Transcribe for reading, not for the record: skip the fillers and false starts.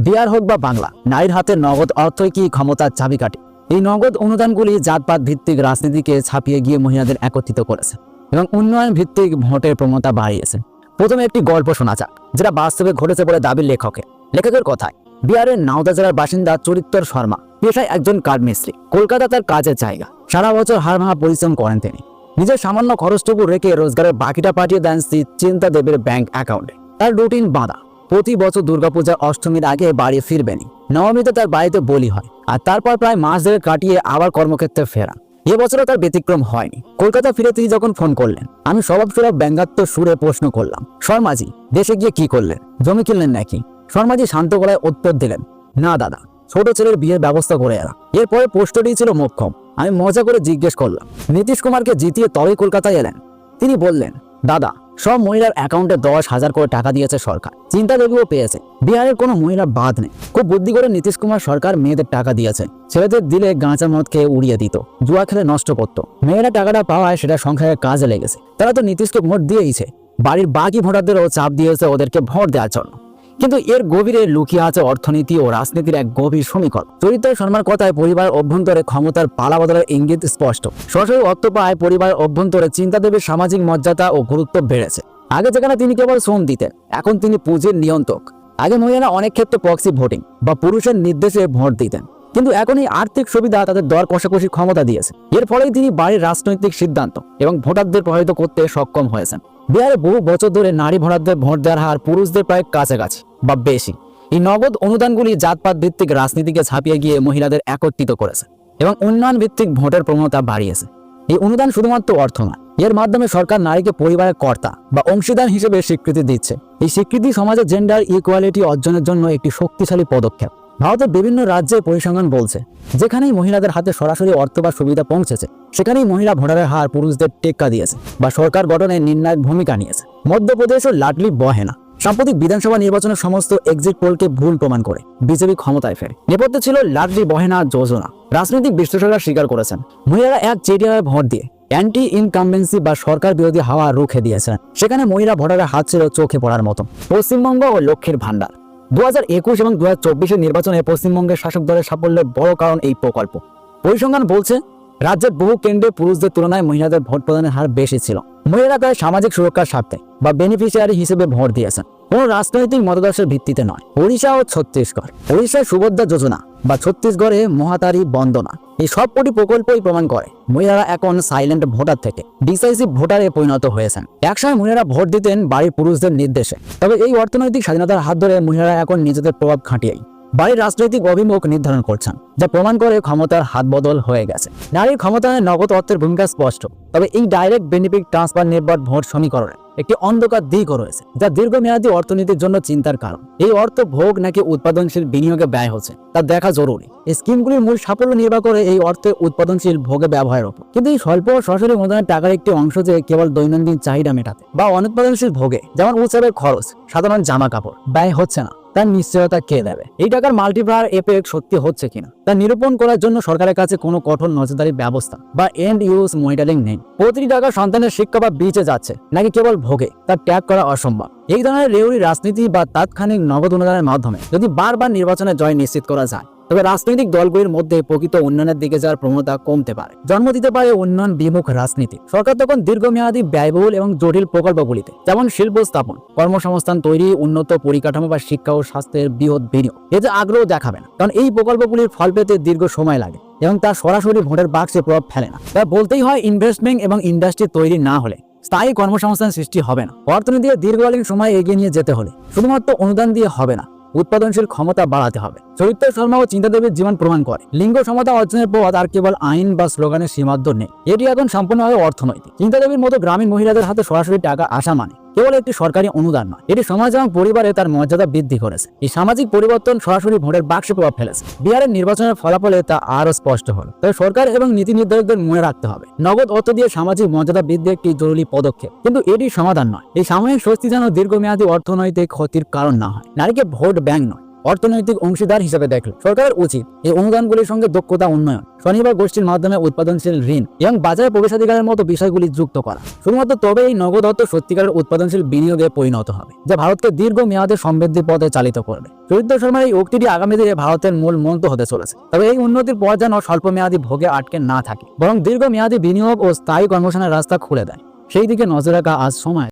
বিহার হোক বা বাংলা, নারীর হাতে নগদ অর্থই কি ক্ষমতার চাবিকাঠি? এই নগদ অনুদানগুলি জাতপাত ভিত্তিক রাজনীতিকে ছাপিয়ে গিয়ে মহিলাদের একত্রিত করেছে এবং উন্নয়ন ভিত্তিক ভোটের প্রবণতা বাড়িয়েছে। প্রথমে একটি গল্প শোনা যাক, যেটা বাস্তবে ঘটেছে বলে দাবি লেখকের কথায়। বিহারের নাওদা জেলার বাসিন্দা চরিত্তর শর্মা পেশায় একজন কাঠমিস্ত্রি। কলকাতা তার কাজের জায়গা। সারা বছর হাড়ভাঙা পরিশ্রম করেন তিনি। নিজের সামান্য খরচটুকু রেখে রোজগারের বাকিটা পাঠিয়ে দেন শ্রী চিন্তা দেবীর ব্যাংক অ্যাকাউন্টে। তার রুটিন বাঁধা। প্রতি বছর দুর্গাপূজার অষ্টমীর আগে বাড়ি ফিরবেনই। নবমীতে তার বাড়িতে বলি হয়, আর তারপর প্রায় মাস ধরে কাটিয়ে আবার কর্মক্ষেত্রে ফেরা। এবছরও তার ব্যতিক্রম হয়নি। কলকাতা ফিরে তিনি যখন ফোন করলেন, আমি স্বভাবসুলভ ব্যঙ্গাত্মক সুরে প্রশ্ন করলাম, শর্মাজি, দেশে গিয়ে কি করলেন? জমি কিনলেন নাকি? শর্মাজি শান্ত গলায় উত্তর দিলেন, না দাদা, ছোট ছেলের বিয়ের ব্যবস্থা করে এলাম। এরপরে প্রশ্নটি ছিল মোক্ষম। আমি মজা করে জিজ্ঞেস করলাম, নীতিশ কুমারকে জিতিয়ে তবেই কলকাতায় এলেন? তিনি বললেন, দাদা, সব মহিলার অ্যাকাউন্টে 10,000 করে টাকা দিয়েছে সরকার। চিন্তা দেবীও পেয়েছে। বিহারের কোনো মহিলা বাদ নেই। খুব বুদ্ধি করে নীতিশ কুমার সরকার মেয়েদের টাকা দিয়েছে। ছেলেদের দিলে গাঁজা মদ খেয়ে উড়িয়ে দিত, জুয়া খেলে নষ্ট করত। মেয়েরা টাকাটা পাওয়ায় সেটা সংখ্যায় কাজে লেগেছে। তারা তো নীতিশকে ভোট দিয়েইছে। বাড়ির বাকি ভোটারদেরও চাপ দিয়েছে ওদেরকে ভোট দেওয়ার জন্য। কিন্তু এর গভীরে লুকিয়ে আছে অর্থনীতি ও রাজনীতির এক গভীর সমীকরণ। চরিত্র শর্মার কথায় পরিবারের অভ্যন্তরে ক্ষমতার পালা বদলের ইঙ্গিত স্পষ্ট। সরাসরি অর্থ পায় পরিবারের অভ্যন্তরে চিন্তা দেবীর সামাজিক মর্যাদা ও গুরুত্ব বেড়েছে। আগে যেখানে তিনি কেবল শ্রম দিতেন, এখন তিনি পুঁজির নিয়ন্ত্রক। আগে মহিলারা অনেক ক্ষেত্রে প্রক্সি ভোটিং বা পুরুষের নির্দেশে ভোট দিতেন, কিন্তু এখন এই আর্থিক সুবিধা তাদের দর কষাকষির ক্ষমতা দিয়েছে। এর ফলেই তিনি বাড়ির রাজনৈতিক সিদ্ধান্ত এবং ভোটারদের প্রভাবিত করতে সক্ষম হয়েছেন। বিহারে বহু বছর ধরে নারী ভোটারদের ভোট দেওয়ার হার পুরুষদের প্রায় কাছাকাছি বা বেশি। এই নগদ অনুদানগুলি জাতপাত ভিত্তিক রাজনীতিকে ছাপিয়ে গিয়ে মহিলাদের একত্রিত করেছে এবং উন্নয়ন ভিত্তিক ভোটের প্রবণতা বাড়িয়েছে। এই অনুদান শুধুমাত্র অর্থ নয়, এর মাধ্যমে সরকার নারীকে পরিবারের কর্তা বা অংশীদার হিসেবে স্বীকৃতি দিচ্ছে। এই স্বীকৃতি সমাজে জেন্ডার ইকুয়ালিটি অর্জনের জন্য একটি শক্তিশালী পদক্ষেপ। ভারতের বিভিন্ন রাজ্যে পরিসংখ্যান বলছে, যেখানেই মহিলাদের হাতে সরাসরি অর্থ বা সুবিধা পৌঁছেছে, সেখানেই মহিলা ভোটারের হার পুরুষদের টেক্কা দিয়েছে বা সরকার গঠনে নির্ণায়ক ভূমিকা নিয়েছে। মধ্যপ্রদেশ ও লাডলি বহেনা সাম্প্রতিক বিধানসভা নির্বাচনের সমস্ত এক্সিট পোলকে ভুল প্রমাণ করে বিজেপি ক্ষমতায় ফেরে। নেপথ্যে ছিল লাডলি বহেনা যোজনা। রাজনৈতিক বিশ্লেষকরা স্বীকার করেছেন, মহিলারা এক চেটিয়ায় ভোট দিয়ে অ্যান্টি ইনকামবেন্সি বা সরকার বিরোধী হাওয়া রুখে দিয়েছেন। সেখানে মহিলা ভোটারের হাত ছিল চোখে পড়ার মতো। পশ্চিমবঙ্গ ও লক্ষ্মীর ভান্ডার। 2021 এবং 2024 নির্বাচনে পশ্চিমবঙ্গের শাসক দলের সাফল্যের বড় কারণ এই প্রকল্প। পরিসংখ্যান বলছে, রাজ্যের বহু কেন্দ্রে পুরুষদের তুলনায় মহিলাদের ভোট প্রদানের হার বেশি ছিল। মহিলারা প্রায় সামাজিক সুরক্ষার স্বার্থে বা বেনিফিশিয়ারি হিসেবে ভোট দিয়েছেন, কোনো রাজনৈতিক মতাদর্শের ভিত্তিতে নয়। ওড়িশা ও ছত্তিশগড়। ওড়িশায় সুভদ্রা যোজনা বা ছত্তিশগড়ে মহাতারি বন্দনা, এই সবকটি প্রকল্পই প্রমাণ করে মহিলারা এখন সাইলেন্ট ভোটার থেকে ডিসাইসিভ ভোটারে পরিণত হয়েছেন। একসময় মহিলারা ভোট দিতেন বাড়ির পুরুষদের নির্দেশে, তবে এই অর্থনৈতিক স্বাধীনতার হাত ধরে মহিলারা এখন নিজেদের প্রভাব খাটিয়েই বাড়ির রাজনৈতিক অভিমুখ নির্ধারণ করছেন, যা প্রমাণ করে ক্ষমতার হাত বদল হয়ে গেছে। নারীর ক্ষমতায়নে নগদ অর্থের ভূমিকা স্পষ্ট, তবে এই ডাইরেক্ট বেনিফিট ট্রান্সফার নির্ভর ভোট সমীকরণে একটি অন্ধকার দিকও রয়েছে, যা দীর্ঘমেয়াদী অর্থনীতির জন্য চিন্তার কারণ। এই অর্থ ভোগ নাকি উৎপাদনশীল বিনিয়োগে ব্যয় হচ্ছে তা দেখা জরুরি। এই স্কিমগুলির মূল সাফল্য নির্ভর করে এই অর্থে উৎপাদনশীল ভোগে ব্যবহারের উপর। কিন্তু এই স্বল্প সরাসরি অনুদানের টাকার একটি অংশ যে কেবল দৈনন্দিন চাহিদা মেটাতে বা অনুৎপাদনশীল ভোগে, যেমন উৎসবের খরচ, সাধারণ জামা কাপড় ব্যয় হচ্ছে না, তার নিশ্চয়তা কে দেবে? এই টাকার মাল্টিপ্লায়ার এফেক্ট সত্যি হচ্ছে কিনা তা নিরূপণ করার জন্য সরকারের কাছে কোনো কঠোর নজরদারি ব্যবস্থা বা এন্ড ইউজ মনিটরিং নেই। প্রতিটি টাকা সন্তানের শিক্ষা বা বীজে যাচ্ছে নাকি কেবল ভোগে, তা ট্যাগ করা অসম্ভব। এই ধরনের রেউরি রাজনীতি বা তাৎক্ষণিক নগদ অনুদানের মাধ্যমে যদি বারবার নির্বাচনে জয় নিশ্চিত করা যায়, তবে রাজনৈতিক দলগুলির মধ্যে প্রকৃত উন্নয়নের দিকে যাওয়ার প্রবণতা কমতে পারে, জন্ম দিতে পারে উন্নয়ন বিমুখ রাজনীতি। সরকার তখন দীর্ঘমেয়াদী ব্যয়বহুল এবং জটিল প্রকল্পগুলিতে, যেমন শিল্প স্থাপন, কর্মসংস্থান তৈরি, উন্নত পরিকাঠামো বা শিক্ষা ও স্বাস্থ্যের বৃহৎ বিনিয়োগ এতে আগ্রহ দেখাবে না, কারণ এই প্রকল্পগুলির ফল পেতে দীর্ঘ সময় লাগে এবং তা সরাসরি ভোটের বাক্সে প্রভাব ফেলে না। তা বলতেই হয়, ইনভেস্টমেন্ট এবং ইন্ডাস্ট্রি তৈরি না হলে স্থায়ী কর্মসংস্থান সৃষ্টি হবে না। অর্থনীতিকে দীর্ঘকালীন সময় এগিয়ে নিয়ে যেতে হলে শুধুমাত্র অনুদান দিয়ে হবে না, উৎপাদনশীল ক্ষমতা বাড়াতে হবে। চরিত্র শর্মা ও চিন্তাদেবীর জীবন প্রমাণ করে, লিঙ্গ সমতা অর্জনের পথ আর কেবল আইন বা স্লোগানের সীমাবদ্ধ নেই, এটি এখন সম্পূর্ণভাবে অর্থনৈতিক। চিন্তাদেবীর মতো গ্রামীণ মহিলাদের হাতে সরাসরি টাকা আসা মানে কেবল একটি সরকারি অনুদান নয়, এটি সমাজ এবং পরিবারে তার মর্যাদা বৃদ্ধি করেছে। এই সামাজিক পরিবর্তন সরাসরি ভোটের বাক্সে প্রভাব ফেলেছে। বিহারের নির্বাচনের ফলাফলে তা আরও স্পষ্ট হলো। তবে সরকার এবং নীতি নির্ধারকদের মনে রাখতে হবে, নগদ অর্থ দিয়ে সামাজিক মর্যাদা বৃদ্ধি একটি জরুরি পদক্ষেপ, কিন্তু এটি সমাধান নয়। এই সাময়িক স্বস্তি যেন দীর্ঘমেয়াদী অর্থনৈতিক ক্ষতির কারণ না হয়। নারীকে ভোট ব্যাংক নয়, অর্থনৈতিক অংশীদার হিসেবে দেখল। সরকারের উচিত এই অনুদানগুলির সঙ্গে দক্ষতা উন্নয়ন, স্বনির্ভর গোষ্ঠীর মাধ্যমে উৎপাদনশীল ঋণ এবং বাজারে প্রবেশাধিকারের মতো বিষয়গুলি যুক্ত করা। শুধুমাত্র তবে এই নগদ অর্থ সত্যিকারের উৎপাদনশীল বিনিয়োগে পরিণত হবে, যা ভারতকে দীর্ঘমেয়াদে সমৃদ্ধির পথে চালিত করবে। সুরিদ্র শর্মার এই উক্তিটি আগামী দিনে ভারতের মূল মন্ত্র হতে চলেছে। তবে এই উন্নতির পর যেন স্বল্পমেয়াদী ভোগে আটকে না থাকে, বরং দীর্ঘমেয়াদী বিনিয়োগ ও স্থায়ী কর্মসংস্থানের রাস্তা খুলে দেয়, সেই দিকে নজর রাখা আজ সময়।